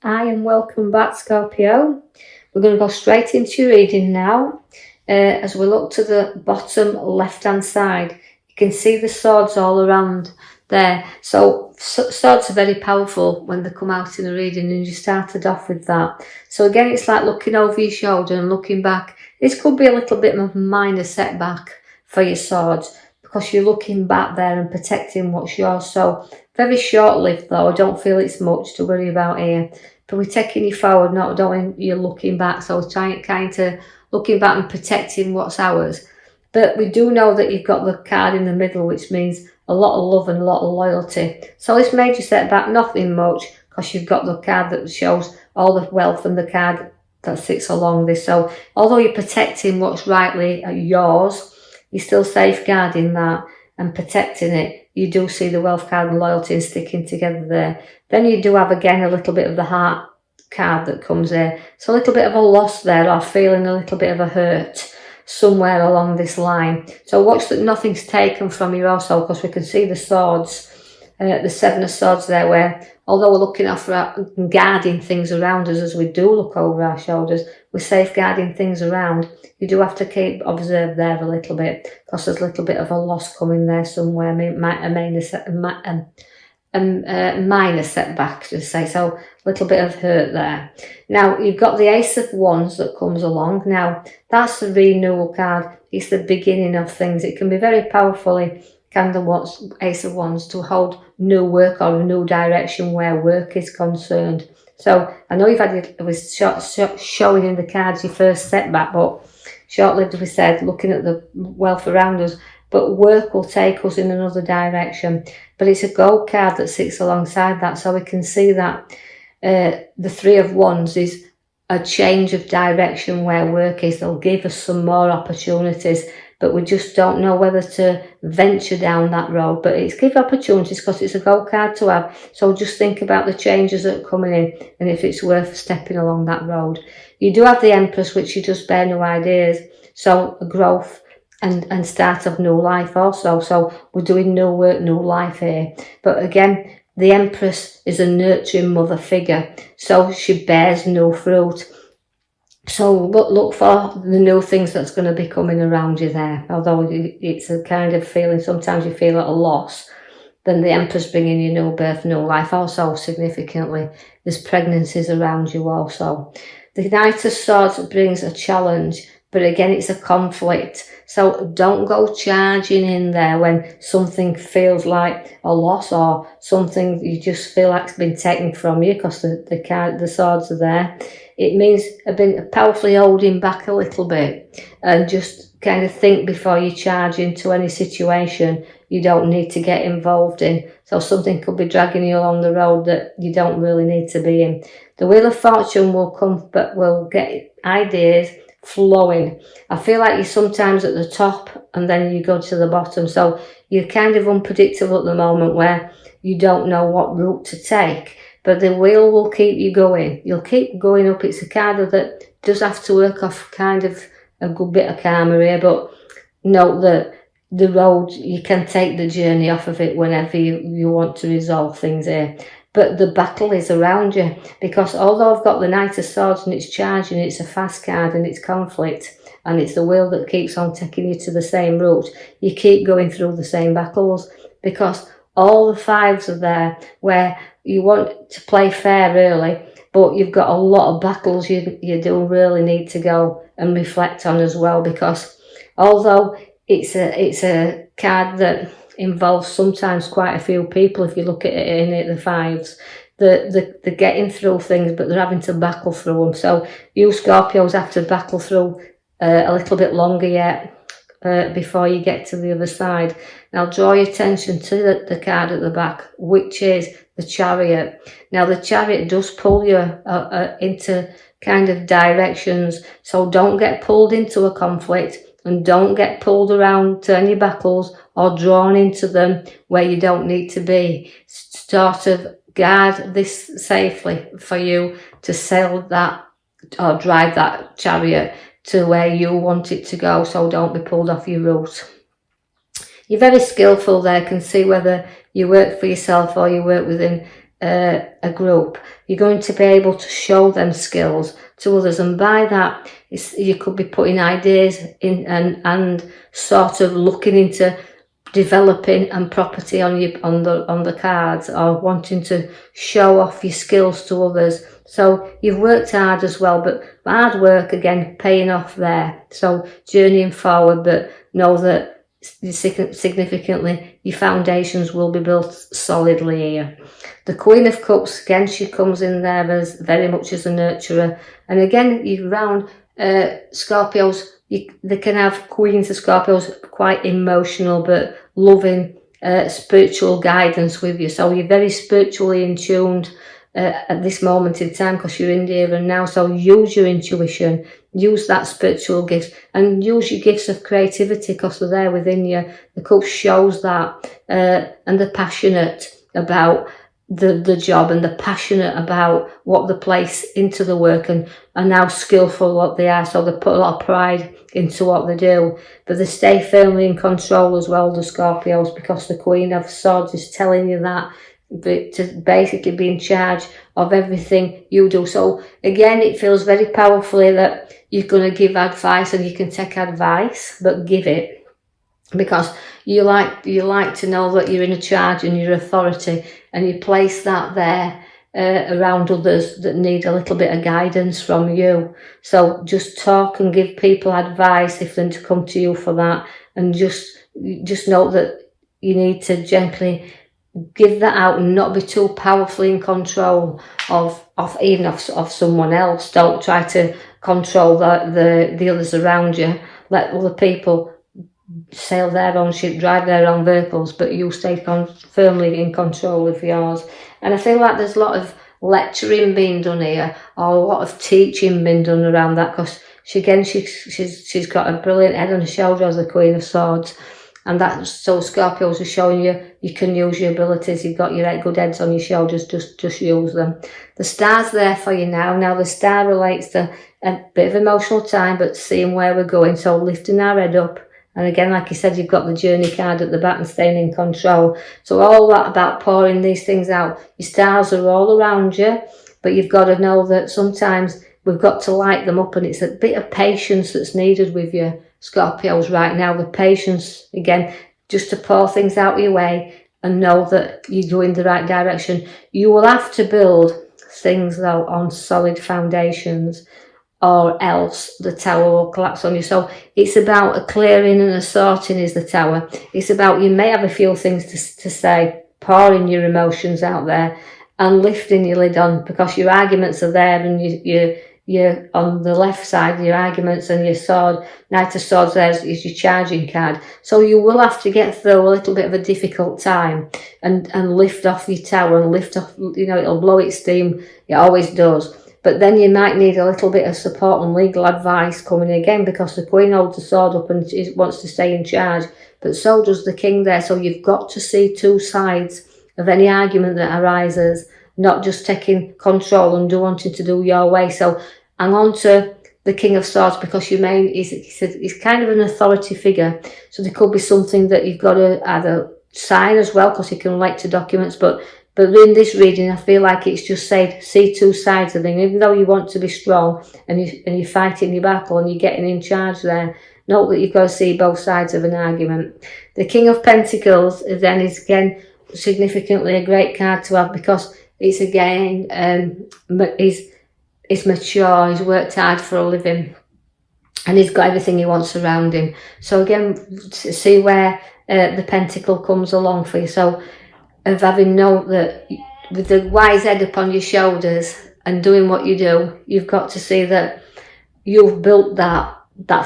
Hi and welcome back, Scorpio. We're going to go straight into your reading now. As we look to the bottom left-hand side, you can see the swords all around there. So swords are very powerful when they come out in a reading, and you started off with that. So again, it's like looking over your shoulder and looking back. This could be a little bit of a minor setback for your swords because you're looking back there and protecting what's yours. So very short-lived though. I don't feel it's much to worry about here. But we're taking you forward, not knowing you're looking back. So trying kind of looking back and protecting what's ours. But we do know that you've got the card in the middle, which means a lot of love and a lot of loyalty. So this major setback, nothing much, because you've got the card that shows all the wealth and the card that sits along this. So although you're protecting what's rightly yours, you're still safeguarding that and protecting it. You do see the wealth card and loyalty and sticking together there. Then you do have again a little bit of the heart card that comes there. So a little bit of a loss there, or feeling a little bit of a hurt somewhere along this line. So watch that nothing's taken from you also, because we can see the swords, the seven of swords there, where although we're looking after and guarding things around us as we do look over our shoulders, we're safeguarding things around. You do have to keep observe there a little bit, because there's a little bit of a loss coming there somewhere, a minor setback, to say. So a little bit of hurt there. Now you've got the Ace of Wands that comes along. Now that's the renewal card. It's the beginning of things. It can be very powerfully kind of Ace of Wands to hold new work or a new direction where work is concerned. So I know you've had it was showing in the cards your first setback, but short-lived, we said, looking at the wealth around us, but work will take us in another direction. But it's a gold card that sits alongside that, so we can see that the Three of Wands is a change of direction where work is. They'll give us some more opportunities, but we just don't know whether to venture down that road. But it's give opportunities because it's a gold card to have. So just think about the changes that are coming in and if it's worth stepping along that road. You do have the Empress, which you just bear new ideas. So growth and start of new life also. So we're doing new work, new life here. But again, the Empress is a nurturing mother figure. So she bears new fruit. So look for the new things that's going to be coming around you there. Although it's a kind of feeling, sometimes you feel at a loss, then the Empress bringing you new birth, new life. Also significantly, there's pregnancies around you also. The Knight of Swords brings a challenge, but again, it's a conflict. So don't go charging in there when something feels like a loss or something you just feel like it's been taken from you, because the swords are there. It means been powerfully holding back a little bit and just kind of think before you charge into any situation you don't need to get involved in. So something could be dragging you along the road that you don't really need to be in. The Wheel of Fortune will come, but will get ideas flowing. I feel like you're sometimes at the top and then you go to the bottom. So you're kind of unpredictable at the moment where you don't know what route to take. But the wheel will keep you going. You'll keep going up. It's a card that does have to work off kind of a good bit of karma here, but note that the road, you can take the journey off of it whenever you want to resolve things here. But the battle is around you, because although I've got the Knight of Swords and it's charging, it's a fast card and it's conflict, and it's the wheel that keeps on taking you to the same route. You keep going through the same battles, because all the fives are there where you want to play fair really, but you've got a lot of battles you do really need to go and reflect on as well, because although it's a card that involves sometimes quite a few people, if you look at it in the fives, they're getting through things, but they're having to battle through them. So you Scorpios have to battle through a little bit longer yet before you get to the other side. Now draw your attention to the card at the back, which is the Chariot. Now the Chariot does pull you into kind of directions, so don't get pulled into a conflict and don't get pulled around to any battles or drawn into them where you don't need to be. Sort of guard this safely for you to sail that or drive that chariot to where you want it to go, so don't be pulled off your route. You're very skillful there, can see whether you work for yourself or you work within a group, you're going to be able to show them skills to others, and by that you could be putting ideas in and sort of looking into developing and property on the cards, or wanting to show off your skills to others. So you've worked hard as well, but hard work again paying off there. So journeying forward, but know that significantly your foundations will be built solidly here. The Queen of Cups, again, she comes in there as very much as a nurturer, and again you round Scorpios, they can have Queens of Scorpios quite emotional but loving spiritual guidance with you, so you're very spiritually in tuned at this moment in time, because you're in the here and now. So use your intuition, use that spiritual gift, and use your gifts of creativity, because they're there within you. The cup shows that, and they're passionate about the job, and they're passionate about what they place into the work, and are now skillful what they are, so they put a lot of pride into what they do, but they stay firmly in control as well, the Scorpios, because the Queen of Swords is telling you that, but to basically be in charge of everything you do. So again, it feels very powerfully that you're going to give advice, and you can take advice, but give it, because you like to know that you're in a charge and you're authority, and you place that there around others that need a little bit of guidance from you. So just talk and give people advice if they come to you for that, and just know that you need to gently give that out and not be too powerfully in control of someone else. Don't try to control the others around you. Let other people sail their own ship, drive their own vehicles, but you stay firmly in control of yours. And I feel like there's a lot of lecturing being done here, or a lot of teaching being done around that, because she's got a brilliant head on her shoulder as the Queen of Swords. And that's so Scorpios are showing you can use your abilities. You've got your good heads on your shoulders, just use them. The star's there for you now. Now the star relates to a bit of emotional time, but seeing where we're going, so lifting our head up. And again, like you said, you've got the journey card at the back and staying in control. So all that about pouring these things out. Your stars are all around you, but you've got to know that sometimes we've got to light them up, and it's a bit of patience that's needed with you, Scorpios, right now. The patience, again, just to pour things out of your way and know that you're going the right direction. You will have to build things, though, on solid foundations, or else the tower will collapse on you. So it's about a clearing and a sorting is the tower. It's about, you may have a few things to say, pouring your emotions out there and lifting your lid on, because your arguments are there, and you're on the left side, your arguments, and your sword, Knight of Swords there is your charging card. So you will have to get through a little bit of a difficult time and lift off your tower, and lift off, it'll blow its steam, it always does. But then you might need a little bit of support and legal advice coming again, because the Queen holds the sword up and wants to stay in charge, but so does the King there. So you've got to see two sides of any argument that arises, not just taking control and wanting to do your way. So hang on to the King of Swords, because he's kind of an authority figure. So there could be something that you've got to either sign as well, because he can relate to documents, but in this reading, I feel like it's just said, see two sides of things. Even though you want to be strong and you're fighting your battle and you're getting in charge there, note that you've got to see both sides of an argument. The King of Pentacles then is again significantly a great card to have, because it's again, he's mature, he's worked hard for a living, and he's got everything he wants around him. So again, see where the pentacle comes along for you. So of having known that with the wise head upon your shoulders and doing what you do, you've got to see that you've built that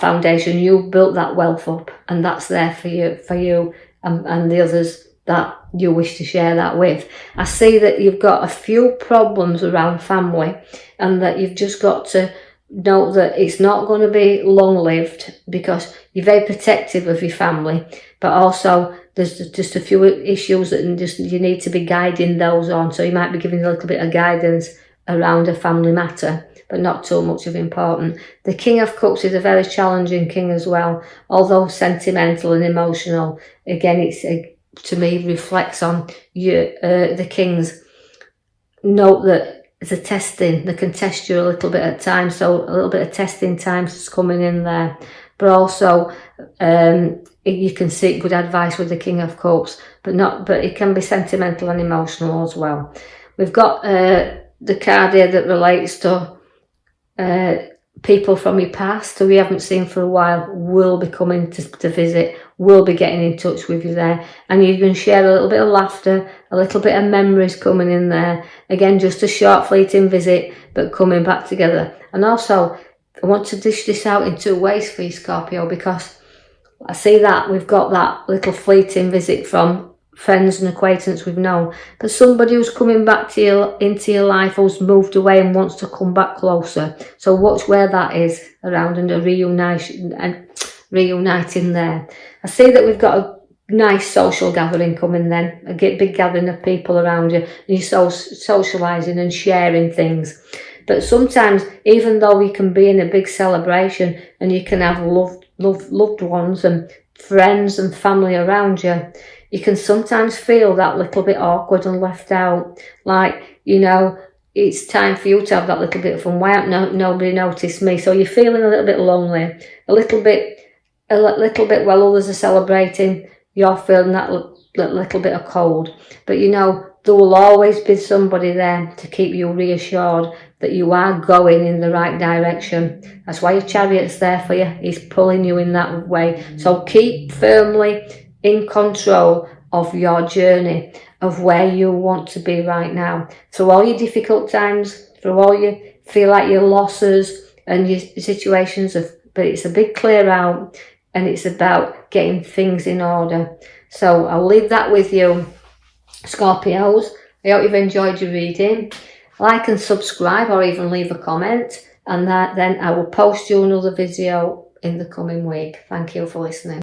foundation, you've built that wealth up, and that's there for you and the others that you wish to share that with. I see that you've got a few problems around family, and that you've just got to know that it's not going to be long-lived, because you're very protective of your family, but also there's just a few issues that you need to be guiding those on. So you might be giving a little bit of guidance around a family matter, but not too much of important. The King of Cups is a very challenging king as well, although sentimental and emotional. Again, it's to me reflects on the kings note that it's a testing. They can test you a little bit at times, so a little bit of testing times is coming in there. But also, you can seek good advice with the King of Cups, but it can be sentimental and emotional as well. We've got the card here that relates to people from your past who we haven't seen for a while will be coming to visit, will be getting in touch with you there, and you can share a little bit of laughter, a little bit of memories coming in there. Again, just a short fleeting visit, but coming back together. And also, I want to dish this out in two ways for you, Scorpio, because I see that we've got that little fleeting visit from friends and acquaintance we've known, but somebody who's coming back to you into your life, who's moved away and wants to come back closer. So watch where that is around, and a reuniting there. I see that we've got a nice social gathering coming then, a big gathering of people around you, and you're socialising and sharing things. But sometimes, even though you can be in a big celebration and you can have loved ones and friends and family around you, you can sometimes feel that little bit awkward and left out. Like, it's time for you to have that little bit of fun. Why hasn't nobody noticed me? So you're feeling a little bit lonely, a little bit while others are celebrating, you're feeling that little bit of cold. But there will always be somebody there to keep you reassured that you are going in the right direction. That's why your chariot's there for you. He's pulling you in that way. So keep firmly in control of your journey, of where you want to be right now. Through all your difficult times, through all you feel like your losses and your situations, but it's a big clear out, and it's about getting things in order. So I'll leave that with you, Scorpios. I hope you've enjoyed your reading. Like and subscribe, or even leave a comment, and then I will post you another video in the coming week. Thank you for listening.